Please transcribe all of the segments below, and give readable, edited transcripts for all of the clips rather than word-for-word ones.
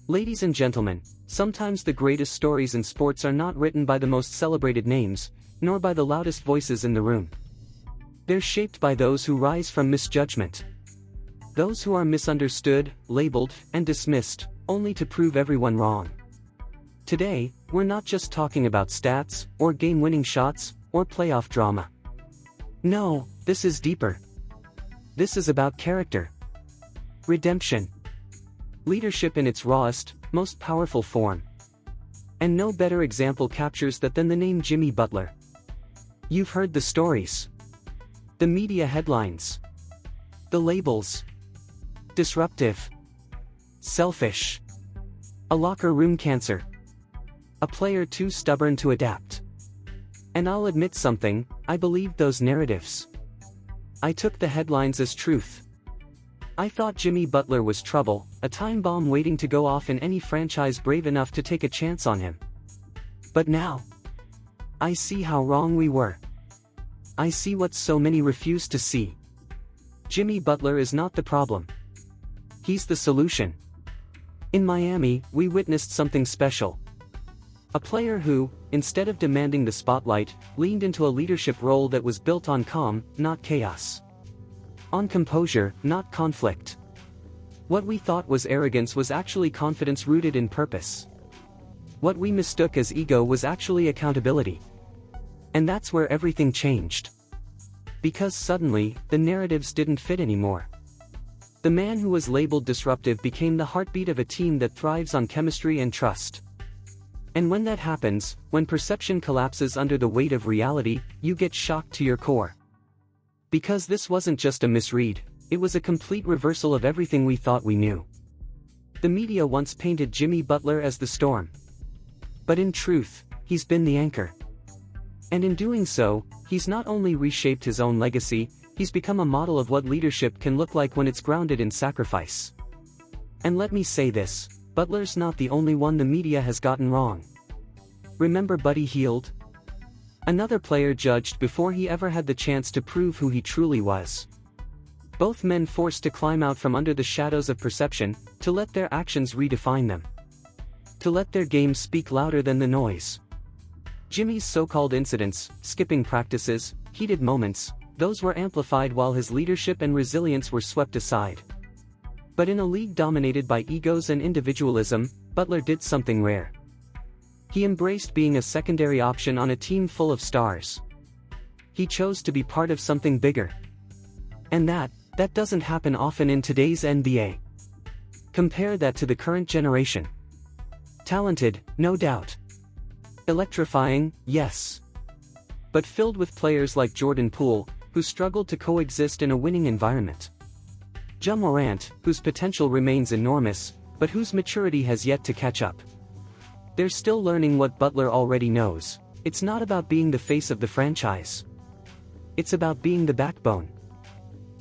Ladies and gentlemen, sometimes the greatest stories in sports are not written by the most celebrated names, nor by the loudest voices in the room. They're shaped by those who rise from misjudgment. Those who are misunderstood, labeled, and dismissed, only to prove everyone wrong. Today, we're not just talking about stats, or game-winning shots, or playoff drama. No, this is deeper. This is about character. Redemption. Leadership in its rawest, most powerful form. And no better example captures that than the name Jimmy Butler. You've heard the stories. The media headlines. The labels. Disruptive. Selfish. A locker room cancer. A player too stubborn to adapt. And I'll admit something, I believed those narratives. I took the headlines as truth. I thought Jimmy Butler was trouble, a time bomb waiting to go off in any franchise brave enough to take a chance on him. But now, I see how wrong we were. I see what so many refuse to see. Jimmy Butler is not the problem. He's the solution. In Miami, we witnessed something special. A player who, instead of demanding the spotlight, leaned into a leadership role that was built on calm, not chaos. On composure, not conflict. What we thought was arrogance was actually confidence rooted in purpose. What we mistook as ego was actually accountability. And that's where everything changed. Because suddenly, the narratives didn't fit anymore. The man who was labeled disruptive became the heartbeat of a team that thrives on chemistry and trust. And when that happens, when perception collapses under the weight of reality, you get shocked to your core. Because this wasn't just a misread, it was a complete reversal of everything we thought we knew. The media once painted Jimmy Butler as the storm. But in truth, he's been the anchor. And in doing so, he's not only reshaped his own legacy, he's become a model of what leadership can look like when it's grounded in sacrifice. And let me say this, Butler's not the only one the media has gotten wrong. Remember Buddy Hield? Another player judged before he ever had the chance to prove who he truly was. Both men forced to climb out from under the shadows of perception, to let their actions redefine them. To let their game speak louder than the noise. Jimmy's so-called incidents, skipping practices, heated moments, those were amplified while his leadership and resilience were swept aside. But in a league dominated by egos and individualism, Butler did something rare. He embraced being a secondary option on a team full of stars. He chose to be part of something bigger. And that doesn't happen often in today's NBA. Compare that to the current generation. Talented, no doubt. Electrifying, yes. But filled with players like Jordan Poole, who struggled to coexist in a winning environment. Ja Morant, whose potential remains enormous, but whose maturity has yet to catch up. They're still learning what Butler already knows. It's not about being the face of the franchise. It's about being the backbone.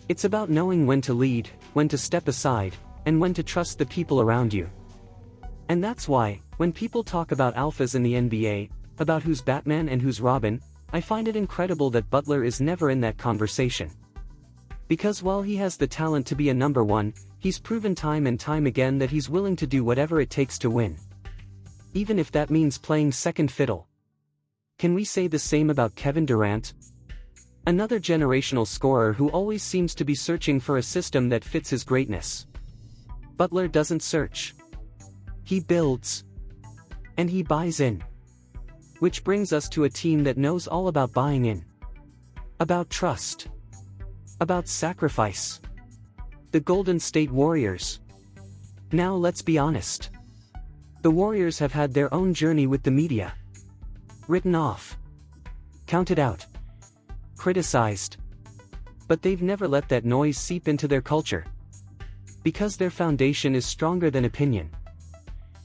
It's about knowing when to lead, when to step aside, and when to trust the people around you. And that's why, when people talk about alphas in the NBA, about who's Batman and who's Robin, I find it incredible that Butler is never in that conversation. Because while he has the talent to be a number one, he's proven time and time again that he's willing to do whatever it takes to win. Even if that means playing second fiddle. Can we say the same about Kevin Durant? Another generational scorer who always seems to be searching for a system that fits his greatness. Butler doesn't search. He builds. And he buys in. Which brings us to a team that knows all about buying in. About trust. About sacrifice. The Golden State Warriors. Now let's be honest. The Warriors have had their own journey with the media. Written off. Counted out. Criticized. But they've never let that noise seep into their culture. Because their foundation is stronger than opinion.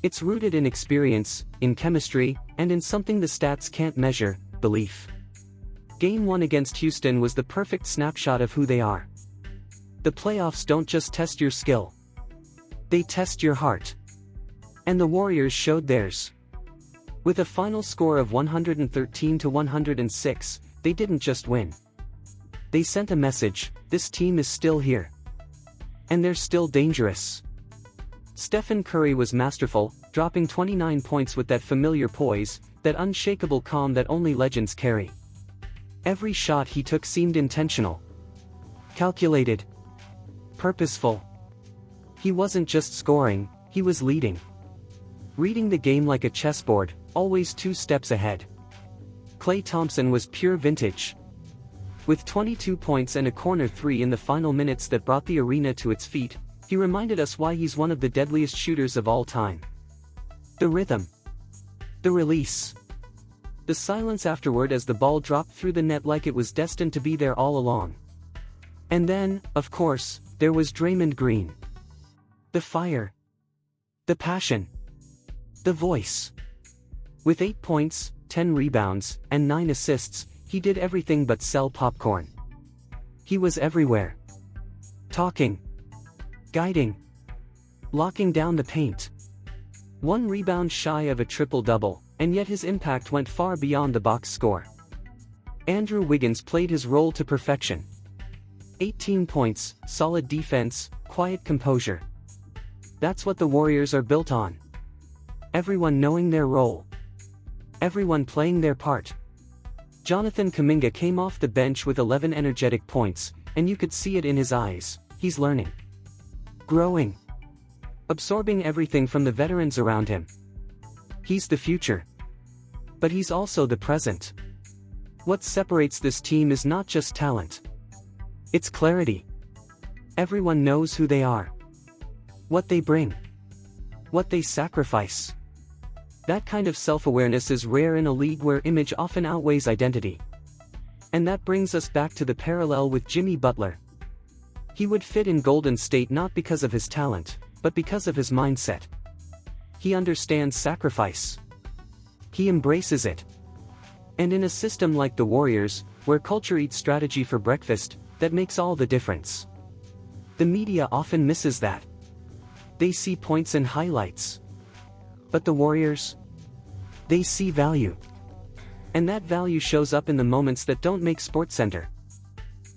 It's rooted in experience, in chemistry, and in something the stats can't measure, belief. Game 1 against Houston was the perfect snapshot of who they are. The playoffs don't just test your skill. They test your heart. And the Warriors showed theirs. With a final score of 113-106, they didn't just win. They sent a message, this team is still here. And they're still dangerous. Stephen Curry was masterful, dropping 29 points with that familiar poise, that unshakable calm that only legends carry. Every shot he took seemed intentional, calculated, purposeful. He wasn't just scoring, he was leading. Reading the game like a chessboard, always 2 steps ahead. Klay Thompson was pure vintage. With 22 points and a corner 3 in the final minutes that brought the arena to its feet, he reminded us why he's one of the deadliest shooters of all time. The rhythm. The release. The silence afterward as the ball dropped through the net like it was destined to be there all along. And then, of course, there was Draymond Green. The fire. The passion. The voice. With 8 points, 10 rebounds, and 9 assists, he did everything but sell popcorn. He was everywhere. Talking. Guiding. Locking down the paint. 1 rebound shy of a triple-double, and yet his impact went far beyond the box score. Andrew Wiggins played his role to perfection. 18 points, solid defense, quiet composure. That's what the Warriors are built on. Everyone knowing their role. Everyone playing their part. Jonathan Kuminga came off the bench with 11 energetic points, and you could see it in his eyes. He's learning. Growing. Absorbing everything from the veterans around him. He's the future. But he's also the present. What separates this team is not just talent. It's clarity. Everyone knows who they are. What they bring. What they sacrifice. That kind of self-awareness is rare in a league where image often outweighs identity. And that brings us back to the parallel with Jimmy Butler. He would fit in Golden State not because of his talent, but because of his mindset. He understands sacrifice. He embraces it. And in a system like the Warriors, where culture eats strategy for breakfast, that makes all the difference. The media often misses that. They see points and highlights. But the Warriors? They see value. And that value shows up in the moments that don't make SportsCenter.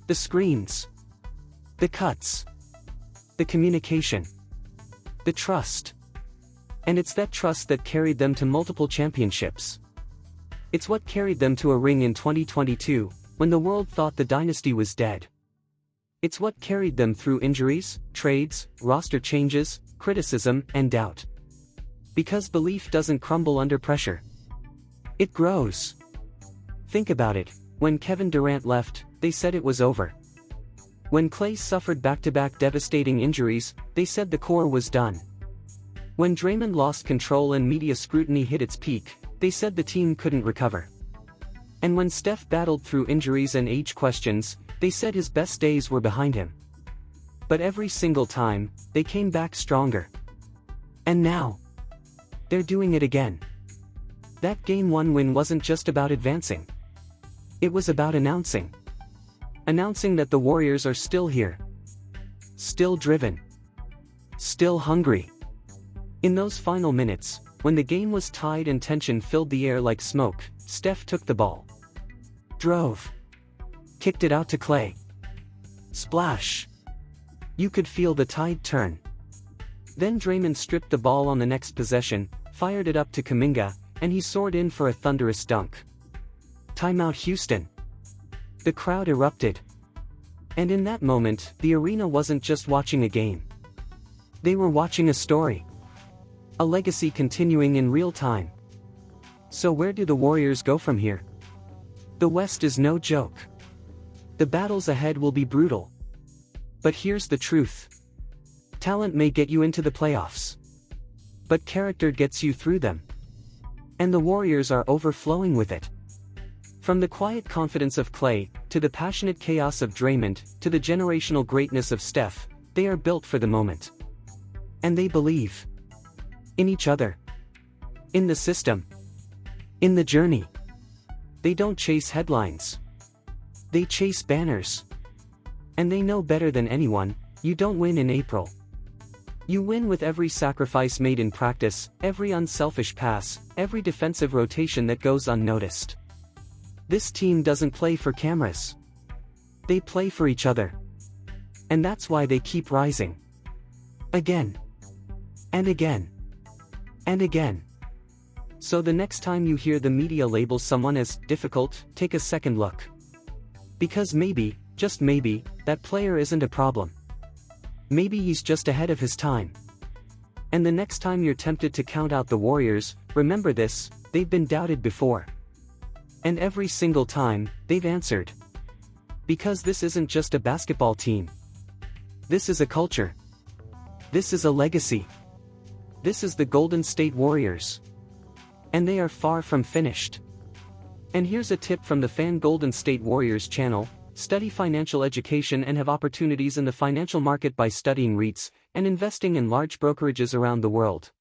The screens. The cuts. The communication. The trust. And it's that trust that carried them to multiple championships. It's what carried them to a ring in 2022, when the world thought the dynasty was dead. It's what carried them through injuries, trades, roster changes, criticism, and doubt. Because belief doesn't crumble under pressure. It grows. Think about it. When Kevin Durant left, they said it was over. When Klay suffered back-to-back devastating injuries, they said the core was done. When Draymond lost control and media scrutiny hit its peak, they said the team couldn't recover. And when Steph battled through injuries and age questions, they said his best days were behind him. But every single time, they came back stronger. And now, they're doing it again. That Game 1 win wasn't just about advancing. It was about announcing. Announcing that the Warriors are still here. Still driven. Still hungry. In those final minutes, when the game was tied and tension filled the air like smoke, Steph took the ball. Drove. Kicked it out to Klay. Splash. You could feel the tide turn. Then Draymond stripped the ball on the next possession, fired it up to Kuminga, and he soared in for a thunderous dunk. Timeout Houston. The crowd erupted. And in that moment, the arena wasn't just watching a game. They were watching a story. A legacy continuing in real time. So where do the Warriors go from here? The West is no joke. The battles ahead will be brutal. But here's the truth. Talent may get you into the playoffs. But character gets you through them. And the Warriors are overflowing with it. From the quiet confidence of Klay, to the passionate chaos of Draymond, to the generational greatness of Steph, they are built for the moment. And they believe. In each other. In the system. In the journey. They don't chase headlines. They chase banners. And they know better than anyone, you don't win in April. You win with every sacrifice made in practice, every unselfish pass, every defensive rotation that goes unnoticed. This team doesn't play for cameras. They play for each other. And that's why they keep rising. Again. And again. And again. So the next time you hear the media label someone as difficult, take a second look. Because maybe, just maybe, that player isn't a problem. Maybe he's just ahead of his time. And the next time you're tempted to count out the Warriors, remember this: they've been doubted before. And every single time, they've answered. Because this isn't just a basketball team. This is a culture. This is a legacy. This is the Golden State Warriors. And they are far from finished. And here's a tip from the Fan Golden State Warriors channel: study financial education and have opportunities in the financial market by studying REITs and investing in large brokerages around the world.